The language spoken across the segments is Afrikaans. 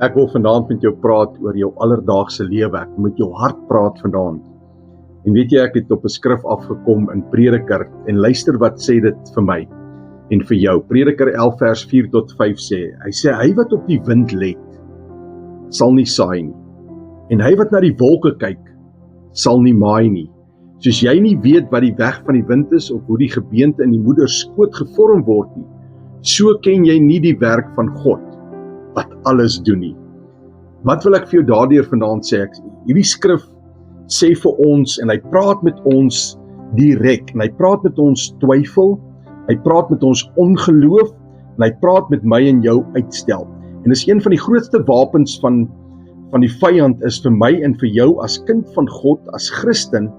Ek wil vanaand met jou praat oor jou alledaagse lewe. Ek wil met jou hart praat vanaand. En weet jy, ek het op 'n skrif afgekom in Prediker en luister wat sê dit vir my en vir jou. Prediker 11 vers 4 tot 5 sê, hy sê, hy wat op die wind let, sal nie saai nie. En hy wat na die wolke kyk, sal nie maai nie. Soos jy nie weet wat die weg van die wind is of hoe die gebeente in die moeder skoot gevorm word nie, so ken jy nie die werk van God wat alles doen nie. Wat wil ek vir jou daardeur vanaand sê? Hierdie skrif sê vir ons en hy praat met ons direk en hy praat met ons twyfel, hy praat met ons ongeloof en hy praat met my en jou uitstel. En dis een van die grootste wapens van die vyand is vir my en vir jou as kind van God, as Christen,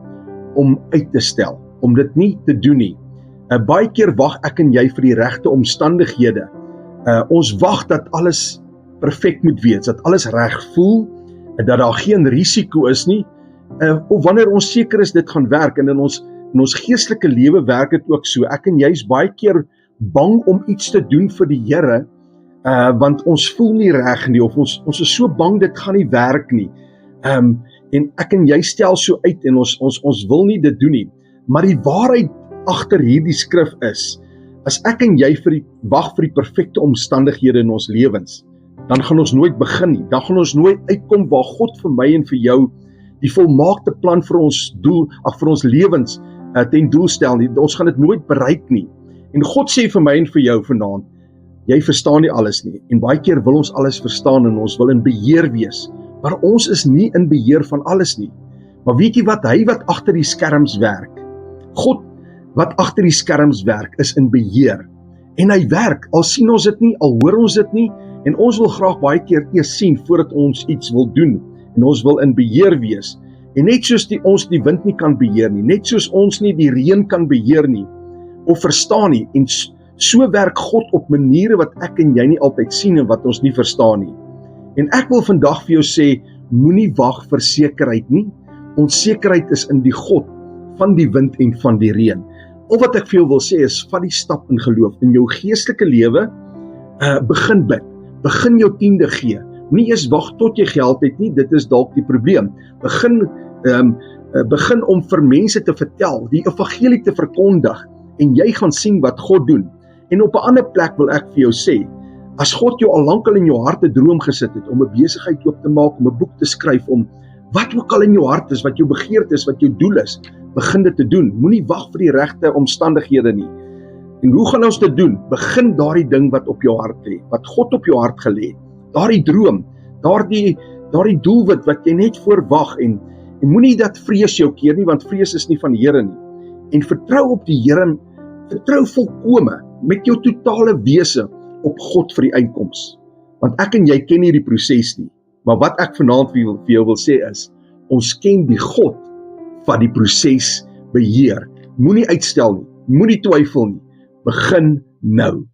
om uit te stel, om dit nie te doen nie. Baie keer wag ek en jy vir die regte omstandighede. Ons wag dat alles perfek moet wees, dat alles reg voel, dat daar geen risiko is nie, of wanneer ons seker is dit gaan werk, en in ons geestelike lewe werk dit ook so. Ek en jy is baie keer bang om iets te doen vir die Here, want ons voel nie reg nie, of ons is so bang dit gaan nie werk nie. En ek en jy stel so uit en ons wil nie dit doen nie. Maar die waarheid agter hierdie skrif is, as ek en jy wag vir die perfekte omstandighede in ons lewens, dan gaan ons nooit begin nie. Dan gaan ons nooit uitkom waar God vir my en vir jou die volmaakte plan vir ons vir ons lewens ten doel stel nie. Ons gaan dit nooit bereik nie. En God sê vir my en vir jou vanaand, jy verstaan nie alles nie. En baie keer wil ons alles verstaan en ons wil in beheer wees. Maar ons is nie in beheer van alles nie. Maar weet jy wat? Hy wat agter die skerms werk, God wat agter die skerms werk, is in beheer. En hy werk, al sien ons dit nie, al hoor ons dit nie, en ons wil graag baie keer eers sien voordat ons iets wil doen. En ons wil in beheer wees. En net soos ons die wind nie kan beheer nie, net soos ons nie die reën kan beheer nie, of verstaan nie, en so werk God op maniere wat ek en jy nie altyd sien en wat ons nie verstaan nie. En ek wil vandag vir jou sê, moenie wag vir sekerheid nie. Onsekerheid is in die God van die wind en van die reën. Al wat ek vir jou wil sê is, vat die stap in geloof. In jou geestelike lewe, begin bid. Begin jou 10de gee. Nie eens wag tot jy geld het nie, dit is dalk die probleem. Begin om vir mense te vertel, die evangelie te verkondig, en jy gaan sien wat God doen. En op 'n ander plek wil ek vir jou sê, as God jou al lankal in jou hart 'n droom gesit het, om 'n besigheid oop te maak, om 'n boek te skryf, om wat ook al in jou hart is, wat jou begeerte is, wat jou doel is, begin dit te doen. Moenie wag vir die regte omstandighede nie. En hoe gaan ons dit doen? Begin daardie ding wat op jou hart lê, wat God op jou hart gelê het. Daardie droom, daardie doelwit wat jy net voorwag, en moenie dat vrees jou keer nie, want vrees is nie van die Here nie. En vertrou op die Here, vertrou volkome, met jou totale wese op God vir die uitkoms. Want ek en jy ken nie die proses nie, maar wat ek vanaand vir jou wil sê is, ons ken die God wat die proses beheer. Moenie uitstel nie, moenie twyfel nie, begin nou.